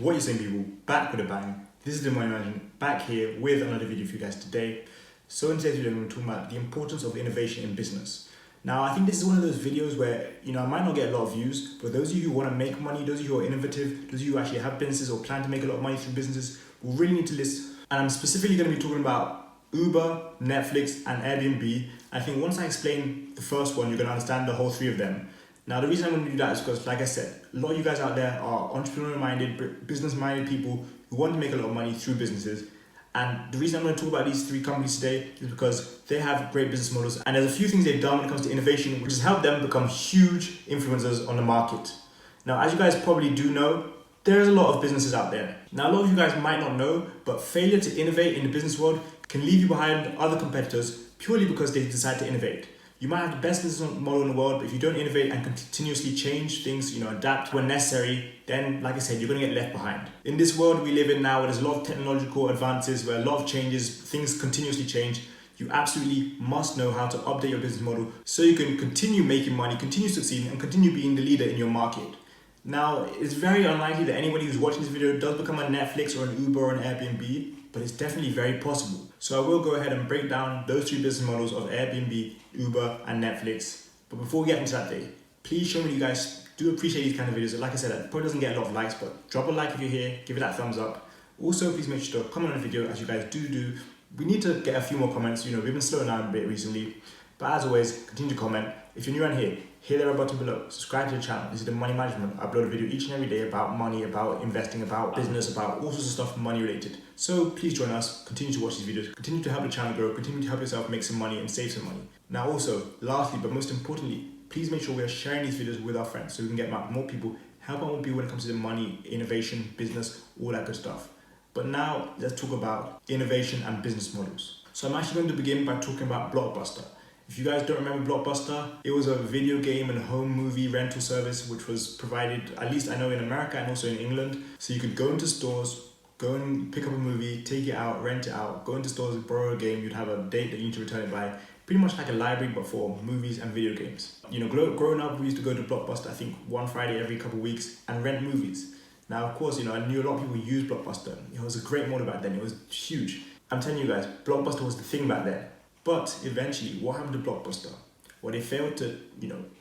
What you're saying, people, back with a bang. This is the Money Management, back here with another video for you guys today. So in today's video, I'm going to talk about the importance of innovation in business. Now, I think this is one of those videos where, I might not get a lot of views, but those of you who want to make money, those of you who are innovative, those of you who actually have businesses or plan to make a lot of money through businesses, will really need to listen. And I'm specifically going to be talking about Uber, Netflix, and Airbnb. I think once I explain the first one, you're going to understand the whole three of them. Now, the reason I'm going to do that is because, like I said, a lot of you guys out there are entrepreneur-minded, business-minded people who want to make a lot of money through businesses. And the reason I'm going to talk about these three companies today is because they have great business models. And there's a few things they've done when it comes to innovation, which has helped them become huge influencers on the market. Now, as you guys probably do know, there's a lot of businesses out there. Now, a lot of you guys might not know, but failure to innovate in the business world can leave you behind other competitors purely because they decide to innovate. You might have the best business model in the world, but if you don't innovate and continuously change things, adapt when necessary, then, like I said, you're going to get left behind. In this world we live in now, where there's a lot of technological advances, where a lot of changes, things continuously change, you absolutely must know how to update your business model so you can continue making money, continue succeeding, and continue being the leader in your market. Now, it's very unlikely that anybody who's watching this video does become a Netflix or an Uber or an Airbnb, but it's definitely very possible. So I will go ahead and break down those three business models of Airbnb, Uber, and Netflix. But before we get into that day, please show me you guys do appreciate these kind of videos. Like I said, it probably doesn't get a lot of likes, but drop a like if you're here, give it that thumbs up. Also, please make sure to comment on the video, as you guys do. We need to get a few more comments. We've been slowing down a bit recently. But as always, continue to comment. If you're new around here, hit the red button below, subscribe to the channel. This is the Money Management. I upload a video each and every day about money, about investing, about business, about all sorts of stuff money related. So please join us, continue to watch these videos, continue to help the channel grow, continue to help yourself make some money and save some money. Now also, lastly, but most importantly, please make sure we are sharing these videos with our friends so we can get more people, help out more people when it comes to the money, innovation, business, all that good stuff. But now let's talk about innovation and business models. So I'm actually going to begin by talking about Blockbuster. If you guys don't remember Blockbuster, it was a video game and home movie rental service which was provided, at least I know, in America and also in England. So you could go into stores, go and pick up a movie, take it out, rent it out, go into stores, borrow a game, you'd have a date that you need to return it by. Pretty much like a library, but for movies and video games. Growing up, we used to go to Blockbuster, I think one Friday every couple of weeks, and rent movies. Now, of course, I knew a lot of people use Blockbuster. It was a great model back then. It was huge. I'm telling you guys, Blockbuster was the thing back then. But eventually, what happened to Blockbuster? Well, they failed to,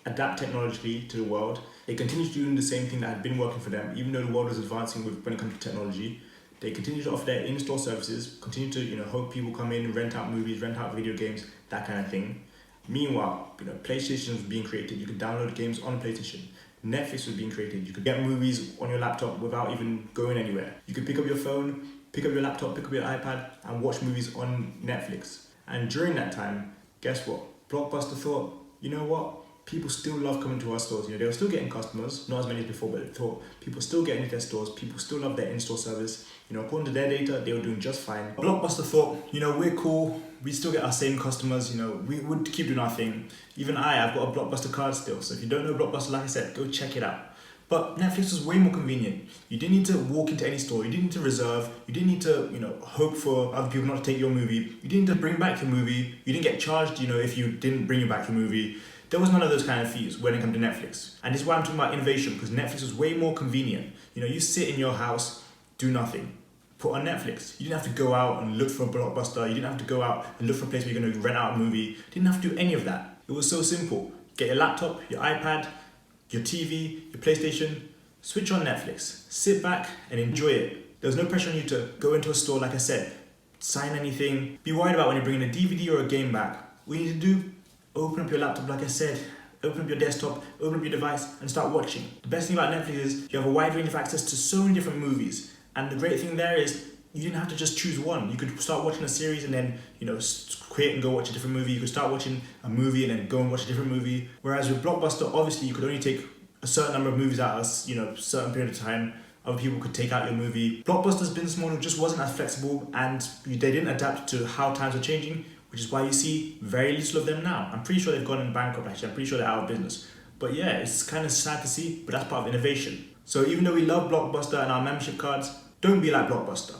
adapt technologically to the world. They continued doing the same thing that had been working for them, even though the world was advancing when it comes to technology. They continued to offer their in-store services, continue to, hope people come in, rent out movies, rent out video games, that kind of thing. Meanwhile, PlayStation was being created. You could download games on PlayStation. Netflix was being created. You could get movies on your laptop without even going anywhere. You could pick up your phone, pick up your laptop, pick up your iPad, and watch movies on Netflix. And during that time, guess what? Blockbuster thought, you know what? People still love coming to our stores. They were still getting customers, not as many as before, but they thought people still getting into their stores. People still love their in-store service. According to their data, they were doing just fine. Blockbuster thought, we're cool. We still get our same customers. We would keep doing our thing. Even I've got a Blockbuster card still. So if you don't know Blockbuster, like I said, go check it out. But Netflix was way more convenient. You didn't need to walk into any store. You didn't need to reserve. You didn't need to, hope for other people not to take your movie. You didn't need to bring back your movie. You didn't get charged, if you didn't bring back your movie. There was none of those kind of fees when it comes to Netflix. And this is why I'm talking about innovation, because Netflix was way more convenient. You sit in your house, do nothing. Put on Netflix. You didn't have to go out and look for a Blockbuster. You didn't have to go out and look for a place where you're going to rent out a movie. You didn't have to do any of that. It was so simple. Get your laptop, your iPad, your TV, your PlayStation, switch on Netflix, sit back and enjoy it. There was no pressure on you to go into a store, like I said, sign anything, be worried about when you're bringing a DVD or a game back. What you need to do, open up your laptop, like I said, open up your desktop, open up your device and start watching. The best thing about Netflix is you have a wide range of access to so many different movies. And the great thing there is you didn't have to just choose one. You could start watching a series and then, quit and go watch a different movie. You could start watching a movie and then go and watch a different movie. Whereas with Blockbuster, obviously you could only take a certain number of movies out of a certain period of time. Other people could take out your movie. Blockbuster's business model just wasn't as flexible, and they didn't adapt to how times are changing, which is why you see very little of them now. I'm pretty sure they've gone bankrupt actually. I'm pretty sure they're out of business. But yeah, it's kind of sad to see, but that's part of innovation. So even though we love Blockbuster and our membership cards, don't be like Blockbuster.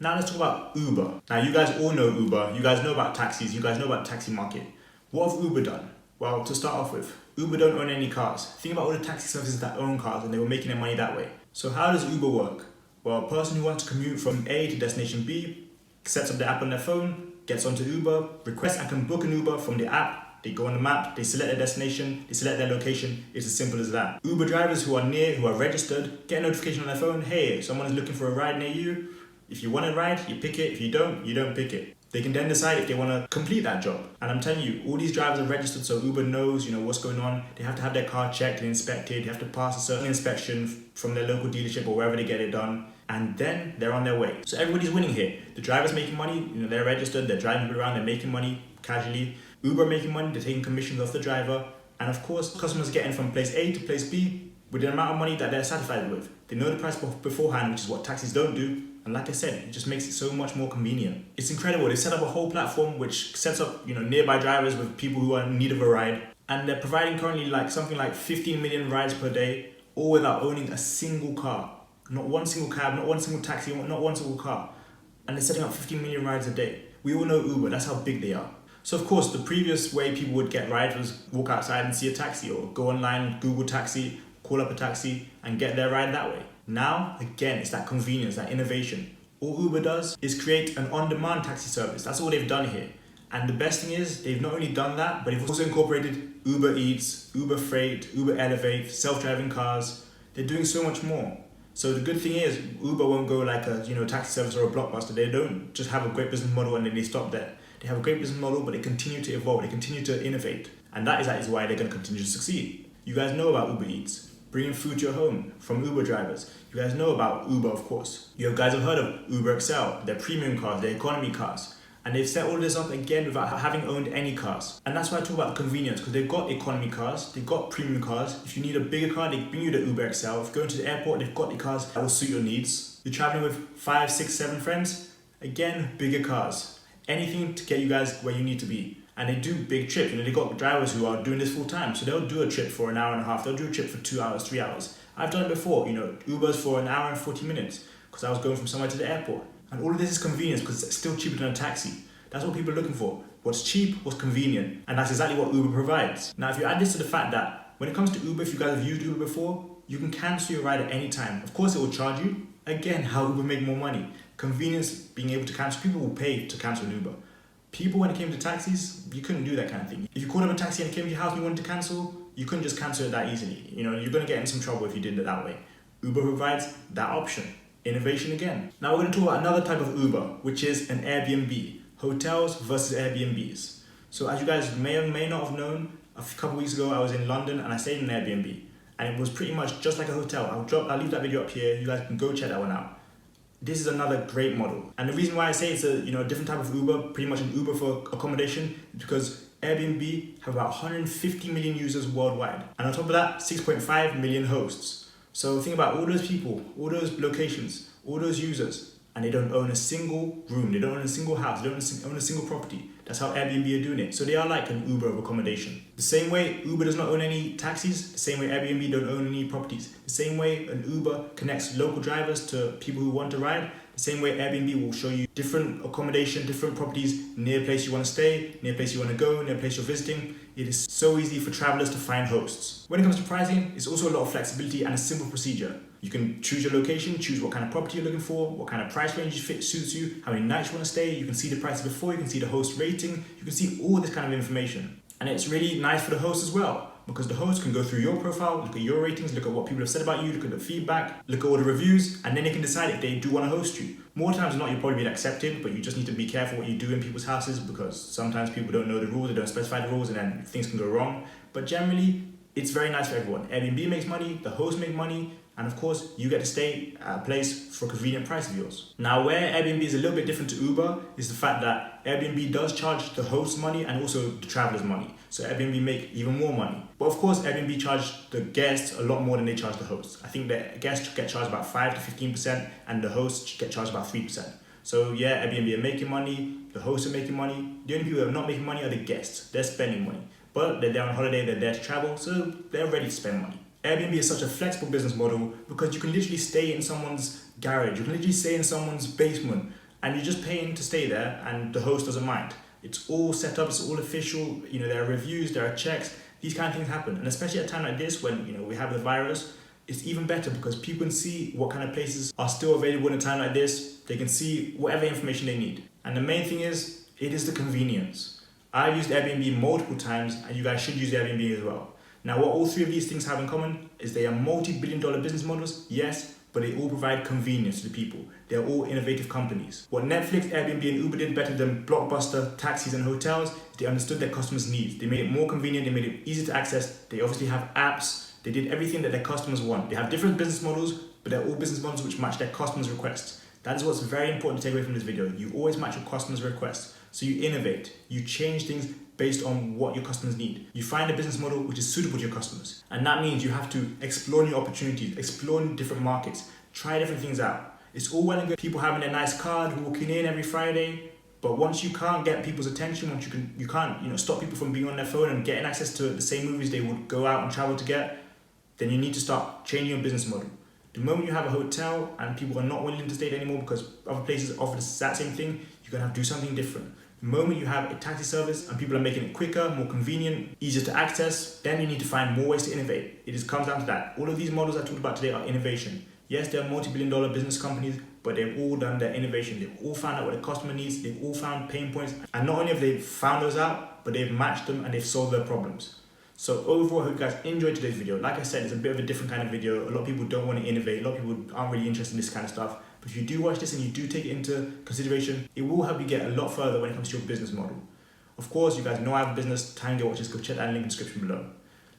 Now let's talk about Uber. Now you guys all know Uber. You guys know about taxis. You guys know about the taxi market. What have Uber done? Well, to start off with, Uber don't own any cars. Think about all the taxi services that own cars and they were making their money that way. So how does Uber work? Well, a person who wants to commute from A to destination B sets up the app on their phone, gets onto Uber, requests and can book an Uber from the app. They go on the map, they select their destination, they select their location. It's as simple as that. Uber drivers who are near, who are registered, get a notification on their phone, hey, someone is looking for a ride near you. If you want a ride, you pick it. If you don't pick it. They can then decide if they want to complete that job. And I'm telling you, all these drivers are registered so Uber knows, what's going on. They have to have their car checked and inspected. They have to pass a certain inspection from their local dealership or wherever they get it done. And then they're on their way. So everybody's winning here. The driver's making money, they're registered, they're driving around, they're making money casually. Uber making money, they're taking commissions off the driver. And of course, customers are getting from place A to place B with the amount of money that they're satisfied with. They know the price beforehand, which is what taxis don't do. And like I said, it just makes it so much more convenient. It's incredible. They set up a whole platform which sets up, nearby drivers with people who are in need of a ride. And they're providing currently something like 15 million rides per day, all without owning a single car. Not one single cab, not one single taxi, not one single car. And they're setting up 15 million rides a day. We all know Uber, that's how big they are. So of course, the previous way people would get rides was walk outside and see a taxi, or go online, Google taxi, call up a taxi and get their ride that way. Now, again, it's that convenience, that innovation. All Uber does is create an on-demand taxi service. That's all they've done here. And the best thing is, they've not only done that, but they've also incorporated Uber Eats, Uber Freight, Uber Elevate, self-driving cars. They're doing so much more. So the good thing is, Uber won't go like a taxi service or a Blockbuster. They don't just have a great business model and then they stop there. They have a great business model, but they continue to evolve. They continue to innovate. And that is why they're going to continue to succeed. You guys know about Uber Eats, bringing food to your home from Uber drivers. You guys know about Uber, of course. You guys have heard of Uber XL, their premium cars, their economy cars. And they've set all this up again without having owned any cars. And that's why I talk about the convenience, because they've got economy cars, they've got premium cars. If you need a bigger car, they bring you the Uber XL. If you go into the airport, they've got the cars that will suit your needs. You're traveling with 5, 6, 7 friends, again, bigger cars. Anything to get you guys where you need to be. And they do big trips. They've got drivers who are doing this full time. So they'll do a trip for an hour and a half. They'll do a trip for 2 hours, 3 hours. I've done it before, Ubers for an hour and 40 minutes because I was going from somewhere to the airport. And all of this is convenience because it's still cheaper than a taxi. That's what people are looking for. What's cheap, what's convenient. And that's exactly what Uber provides. Now, if you add this to the fact that when it comes to Uber, if you guys have used Uber before, you can cancel your ride at any time. Of course, it will charge you. Again, how Uber make more money. Convenience, being able to cancel. People will pay to cancel an Uber. People, when it came to taxis, you couldn't do that kind of thing. If you called up a taxi and it came to your house and you wanted to cancel, you couldn't just cancel it that easily. You're going to get in some trouble if you did it that way. Uber provides that option. Innovation again. Now we're going to talk about another type of Uber, which is an Airbnb. Hotels versus Airbnbs. So as you guys may or may not have known, a couple weeks ago I was in London and I stayed in an Airbnb. And it was pretty much just like a hotel. I'll leave that video up here. You guys can go check that one out. This is another great model. And the reason why I say it's a different type of Uber, pretty much an Uber for accommodation, is because Airbnb have about 150 million users worldwide. And on top of that, 6.5 million hosts. So think about all those people, all those locations, all those users, and they don't own a single room, they don't own a single house, they don't own a single property. That's how Airbnb are doing it. So they are like an Uber of accommodation. The same way Uber does not own any taxis, the same way Airbnb don't own any properties. The same way an Uber connects local drivers to people who want to ride, the same way Airbnb will show you different accommodation, different properties near a place you want to stay, near a place you want to go, near a place you're visiting. It is so easy for travelers to find hosts. When it comes to pricing, it's also a lot of flexibility and a simple procedure. You can choose your location, choose what kind of property you're looking for, what kind of price range suits you, how many nights you want to stay. You can see the prices before, you can see the host rating, you can see all this kind of information. And it's really nice for the host as well, because the host can go through your profile, look at your ratings, look at what people have said about you, look at the feedback, look at all the reviews, and then they can decide if they do want to host you. More times than not, you'll probably be accepted, but you just need to be careful what you do in people's houses, because sometimes people don't know the rules, they don't specify the rules, and then things can go wrong. But generally, it's very nice for everyone. Airbnb makes money, the host make money, and of course, you get to stay at a place for a convenient price of yours. Now, where Airbnb is a little bit different to Uber is the fact that Airbnb does charge the host money and also the travelers money. So Airbnb make even more money. But of course, Airbnb charge the guests a lot more than they charge the hosts. I think the guests get charged about 5 to 15% and the hosts get charged about 3%. So yeah, Airbnb are making money, the hosts are making money. The only people who are not making money are the guests. They're spending money. But they're there on holiday, they're there to travel, so they're ready to spend money. Airbnb is such a flexible business model because you can literally stay in someone's garage, you can literally stay in someone's basement, and you're just paying to stay there and the host doesn't mind. It's all set up, it's all official, there are reviews, there are checks, these kind of things happen. And especially at a time like this when we have the virus, it's even better because people can see what kind of places are still available in a time like this. They can see whatever information they need. And the main thing is, it is the convenience. I've used Airbnb multiple times, and you guys should use Airbnb as well. Now, what all three of these things have in common is they are multi-billion-dollar business models, yes, but they all provide convenience to the people. They're all innovative companies. What Netflix, Airbnb, and Uber did better than Blockbuster, taxis, and hotels, they understood their customers' needs. They made it more convenient, they made it easy to access. They obviously have apps. They did everything that their customers want. They have different business models, but they're all business models which match their customers' requests. That is what's very important to take away from this video. You always match your customers' requests. So you innovate. You change things based on what your customers need. You find a business model which is suitable to your customers. And that means you have to explore new opportunities, explore different markets, try different things out. It's all well and good people having a nice card, walking in every Friday, but once you can't get people's attention, once you can't stop people from being on their phone and getting access to the same movies they would go out and travel to get, then you need to start changing your business model. The moment you have a hotel and people are not willing to stay there anymore because other places offer the exact same thing, you're gonna have to do something different. The moment you have a taxi service and people are making it quicker, more convenient, easier to access, then you need to find more ways to innovate. It just comes down to that. All of these models I talked about today are innovation. Yes, they're multi-billion-dollar business companies, but they've all done their innovation. They've all found out what the customer needs. They've all found pain points. And not only have they found those out, but they've matched them and they've solved their problems. So overall, I hope you guys enjoyed today's video. Like I said, it's a bit of a different kind of video. A lot of people don't want to innovate. A lot of people aren't really interested in this kind of stuff. But if you do watch this and you do take it into consideration, it will help you get a lot further when it comes to your business model. Of course, you guys know I have a business. Time to watch this. Go check that link in the description below.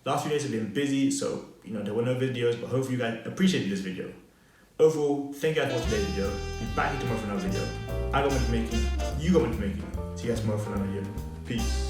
Last few days have been busy, so there were no videos, but hopefully you guys appreciated this video. Overall, thank you guys for today's video. Be back here tomorrow for another video. I got more information. You got more information. See you guys tomorrow for another video. Peace.